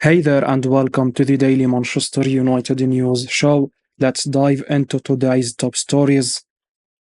Hey there, and welcome to the Daily Manchester United News Show. Let's dive into today's top stories.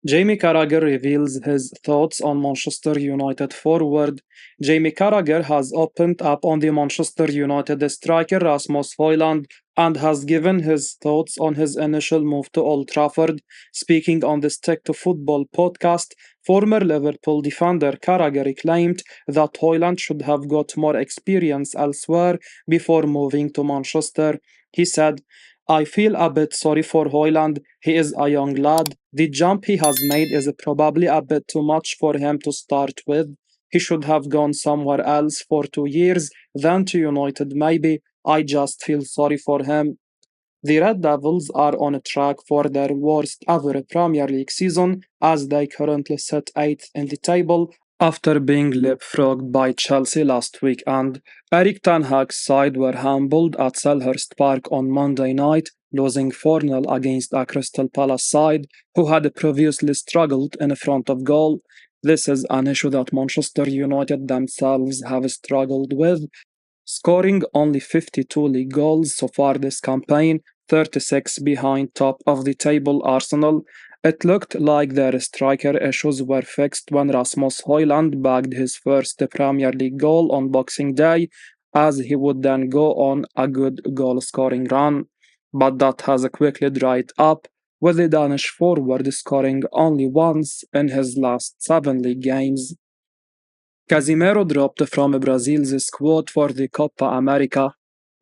Jamie Carragher reveals his thoughts on Manchester United forward. Jamie Carragher has opened up on the Manchester United striker Rasmus Hojlund and has given his thoughts on his initial move to Old Trafford. Speaking on the Stick to Football podcast, former Liverpool defender Carragher claimed that Hojlund should have got more experience elsewhere before moving to Manchester. He said, I feel a bit sorry for Hojlund. He is a young lad. The jump he has made is probably a bit too much for him to start with. He should have gone somewhere else for 2 years, then to United maybe. I just feel sorry for him. The Red Devils are on track for their worst ever Premier League season as they currently sit 8th in the table after being leapfrogged by Chelsea last week, and Erik Ten Hag's side were humbled at Selhurst Park on Monday night, losing 4-0 against a Crystal Palace side who had previously struggled in front of goal. This is an issue that Manchester United themselves have struggled with, scoring only 52 league goals so far this campaign, 36 behind top of the table Arsenal. It looked like their striker issues were fixed when Rasmus Hojlund bagged his first Premier League goal on Boxing Day, as he would then go on a good goal-scoring run. But that has quickly dried up, with the Danish forward scoring only once in his last 7 league games. Casemiro dropped from Brazil's squad for the Copa America.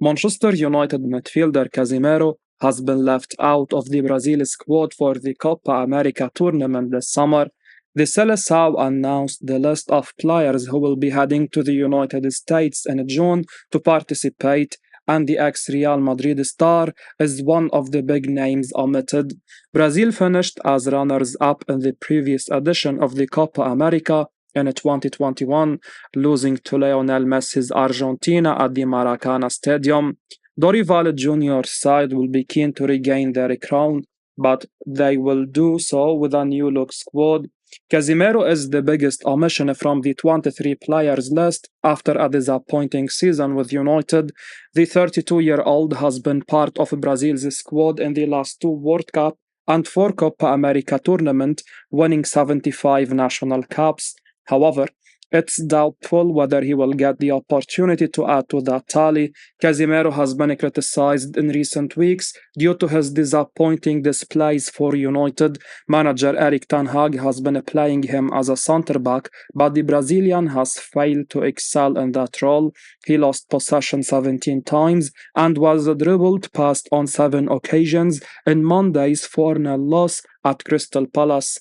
Manchester United midfielder Casemiro has been left out of the Brazil squad for the Copa America tournament this summer. The Selecao announced the list of players who will be heading to the United States in June to participate, and the ex-Real Madrid star is one of the big names omitted. Brazil finished as runners-up in the previous edition of the Copa America in 2021, losing to Lionel Messi's Argentina at the Maracana Stadium. Dorival Jr.'s side will be keen to regain their crown, but they will do so with a new-look squad. Casemiro is the biggest omission from the 23 players list after a disappointing season with United. The 32-year-old has been part of Brazil's squad in the last 2 World Cup and 4 Copa America tournaments, winning 75 national caps. However, it's doubtful whether he will get the opportunity to add to that tally. Casemiro has been criticized in recent weeks due to his disappointing displays for United. Manager Erik Ten Hag has been playing him as a centre-back, but the Brazilian has failed to excel in that role. He lost possession 17 times and was dribbled past on 7 occasions in Monday's 4-0 loss at Crystal Palace.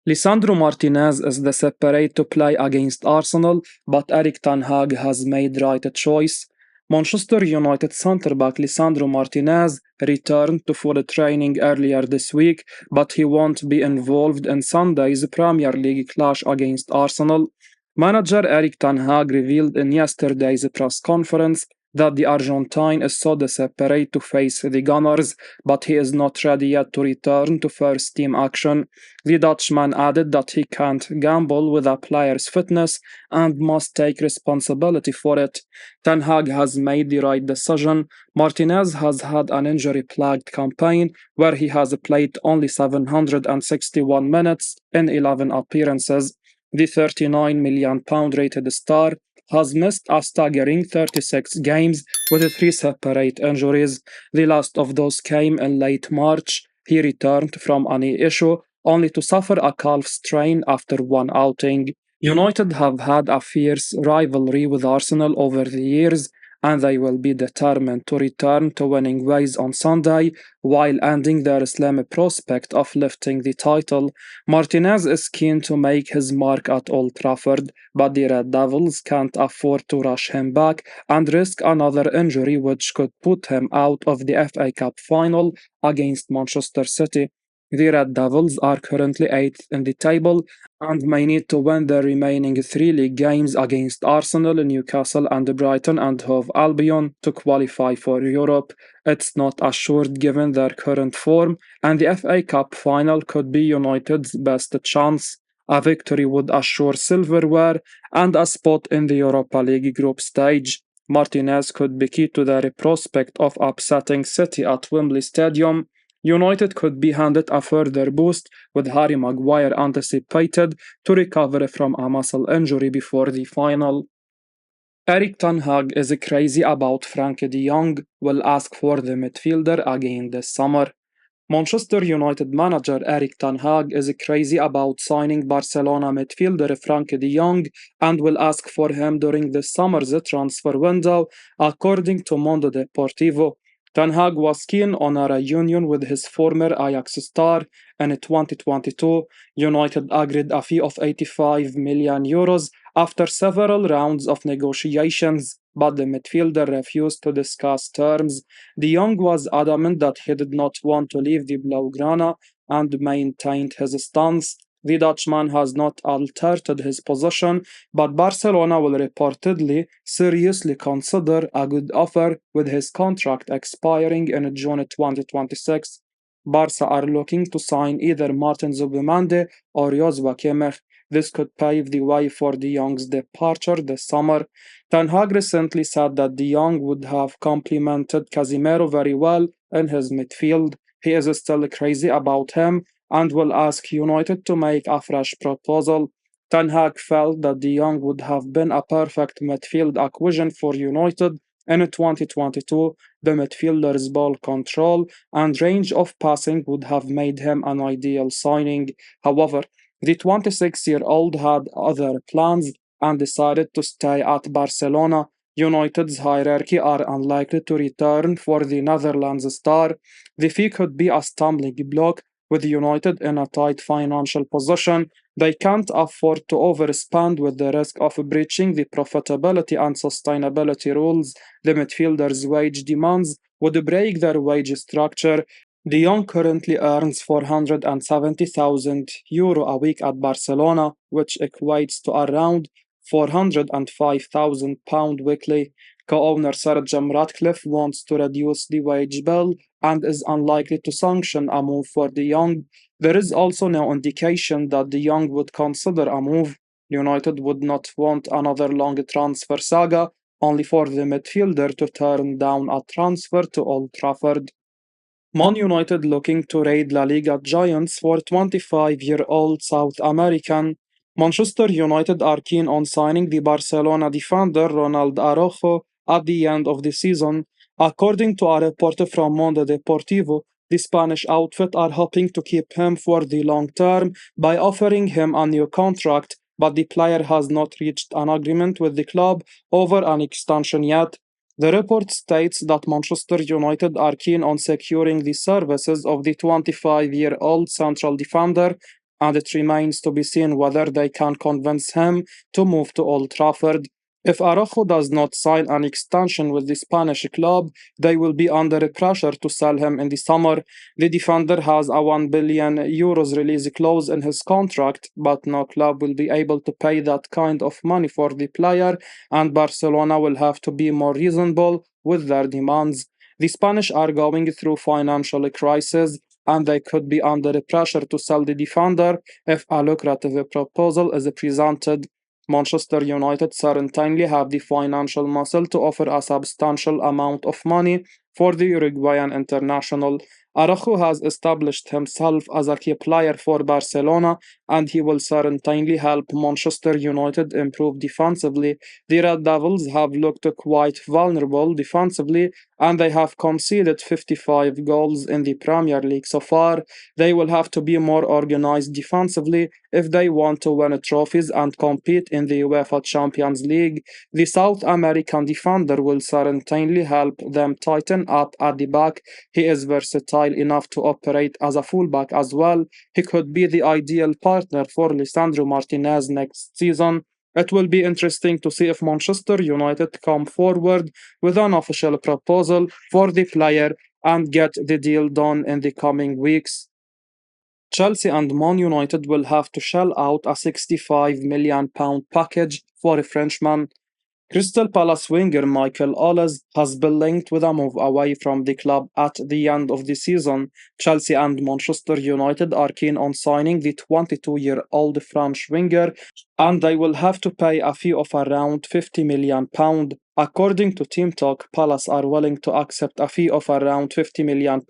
Lisandro Martinez is desperate to play against Arsenal, but Erik Ten Hag has made right choice. Manchester United centre-back Lisandro Martinez returned to full training earlier this week, but he won't be involved in Sunday's Premier League clash against Arsenal. Manager Erik Ten Hag revealed in yesterday's press conference that the Argentine is so desperate to face the Gunners, but he is not ready yet to return to first team action. The Dutchman added that he can't gamble with a player's fitness and must take responsibility for it. Ten Hag has made the right decision. Martinez has had an injury-plagued campaign where he has played only 761 minutes in 11 appearances. The £39 million rated star has missed a staggering 36 games with 3 separate injuries. The last of those came in late March. He returned from a knee issue only to suffer a calf strain after one outing. United have had a fierce rivalry with Arsenal over the years, and they will be determined to return to winning ways on Sunday while ending their slim prospect of lifting the title. Martinez is keen to make his mark at Old Trafford, but the Red Devils can't afford to rush him back and risk another injury which could put him out of the FA Cup final against Manchester City. The Red Devils are currently 8th in the table and may need to win their remaining 3 league games against Arsenal, Newcastle and Brighton and Hove Albion to qualify for Europe. It's not assured given their current form, and the FA Cup final could be United's best chance. A victory would assure silverware and a spot in the Europa League group stage. Martinez could be key to the prospect of upsetting City at Wembley Stadium. United could be handed a further boost with Harry Maguire anticipated to recover from a muscle injury before the final. Erik Ten Hag is crazy about Frankie de Jong, will ask for the midfielder again this summer. Manchester United manager Erik Ten Hag is crazy about signing Barcelona midfielder Frankie de Jong and will ask for him during the summer's transfer window, according to Mundo Deportivo. Ten Hag was keen on a reunion with his former Ajax star. In 2022, United agreed a fee of €85 million after several rounds of negotiations, but the midfielder refused to discuss terms. De Jong was adamant that he did not want to leave the Blaugrana and maintained his stance. The Dutchman has not altered his position, but Barcelona will reportedly seriously consider a good offer with his contract expiring in June 2026. Barca are looking to sign either Martin Zubimendi or Joshua Kimmich. This could pave the way for De Jong's departure this summer. Ten Hag recently said that De Jong would have complemented Casemiro very well in his midfield. He is still crazy about him and will ask United to make a fresh proposal. Ten Hag felt that De Jong would have been a perfect midfield acquisition for United in 2022. The midfielder's ball control and range of passing would have made him an ideal signing. However, the 26-year-old had other plans and decided to stay at Barcelona. United's hierarchy are unlikely to return for the Netherlands star. The fee could be a stumbling block with United in a tight financial position. They can't afford to overspend with the risk of breaching the profitability and sustainability rules. The midfielder's wage demands would break their wage structure. De Jong currently earns €470,000 a week at Barcelona, which equates to around £405,000 weekly. Co-owner Sir Jim Ratcliffe wants to reduce the wage bill and is unlikely to sanction a move for De Jong. There is also no indication that De Jong would consider a move. United would not want another long transfer saga, only for the midfielder to turn down a transfer to Old Trafford. Man United looking to raid La Liga giants for 25-year-old South American. Manchester United are keen on signing the Barcelona defender Ronaldo Araujo at the end of the season. According to a report from Mundo Deportivo, the Spanish outfit are hoping to keep him for the long term by offering him a new contract, but the player has not reached an agreement with the club over an extension yet. The report states that Manchester United are keen on securing the services of the 25-year-old central defender, and it remains to be seen whether they can convince him to move to Old Trafford. If Araujo does not sign an extension with the Spanish club, they will be under pressure to sell him in the summer. The defender has a €1 billion release clause in his contract, but no club will be able to pay that kind of money for the player, and Barcelona will have to be more reasonable with their demands. The Spanish are going through financial crisis, and they could be under pressure to sell the defender if a lucrative proposal is presented. Manchester United certainly have the financial muscle to offer a substantial amount of money for the Uruguayan international. Araujo has established himself as a key player for Barcelona, and he will certainly help Manchester United improve defensively. The Red Devils have looked quite vulnerable defensively, and they have conceded 55 goals in the Premier League so far. They will have to be more organized defensively if they want to win trophies and compete in the UEFA Champions League. The South American defender will certainly help them tighten up at the back. He is versatile enough to operate as a fullback as well. He could be the ideal partner for Lisandro Martinez next season. It will be interesting to see if Manchester United come forward with an official proposal for the player and get the deal done in the coming weeks. Chelsea and Man United will have to shell out a £65 million package for a Frenchman. Crystal Palace winger Michael Olise has been linked with a move away from the club at the end of the season. Chelsea and Manchester United are keen on signing the 22-year-old French winger, and they will have to pay a fee of around £50 million. According to Team Talk, Palace are willing to accept a fee of around £50 million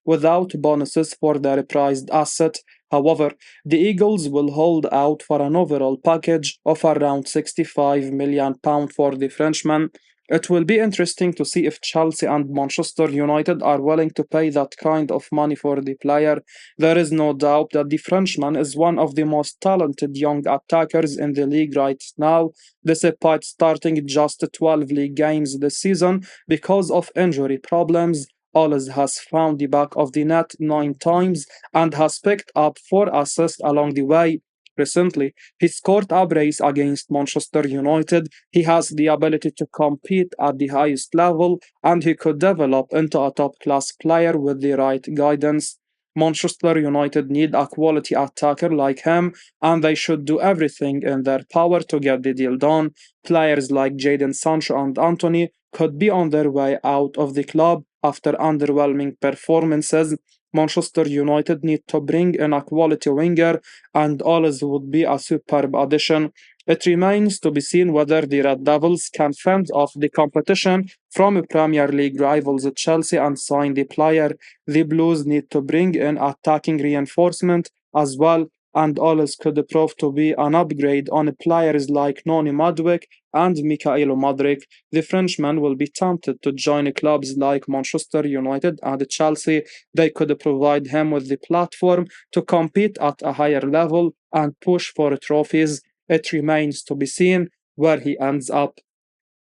without bonuses for their prized asset. However, the Eagles will hold out for an overall package of around £65 million for the Frenchman. It will be interesting to see if Chelsea and Manchester United are willing to pay that kind of money for the player. There is no doubt that the Frenchman is one of the most talented young attackers in the league right now, despite starting just 12 league games this season because of injury problems. Ollis has found the back of the net 9 times and has picked up 4 assists along the way. Recently, he scored a brace against Manchester United. He has the ability to compete at the highest level, and he could develop into a top class player with the right guidance. Manchester United need a quality attacker like him, and they should do everything in their power to get the deal done. Players like Jadon Sancho and Anthony could be on their way out of the club after underwhelming performances. Manchester United need to bring in a quality winger, and Ollis would be a superb addition. It remains to be seen whether the Red Devils can fend off the competition from Premier League rivals Chelsea and sign the player. The Blues need to bring in attacking reinforcement as well, and Ollis could prove to be an upgrade on players like Noni Madwick and Mikhailo Modric. The Frenchman will be tempted to join clubs like Manchester United and Chelsea. They could provide him with the platform to compete at a higher level and push for trophies. It remains to be seen where he ends up.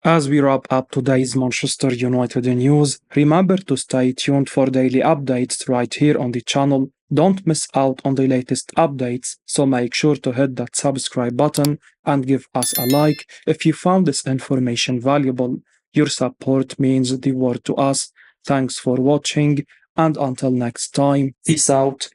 As we wrap up today's Manchester United news, remember to stay tuned for daily updates right here on the channel. Don't miss out on the latest updates, so make sure to hit that subscribe button and give us a like if you found this information valuable. Your support means the world to us. Thanks for watching, and until next time, peace out.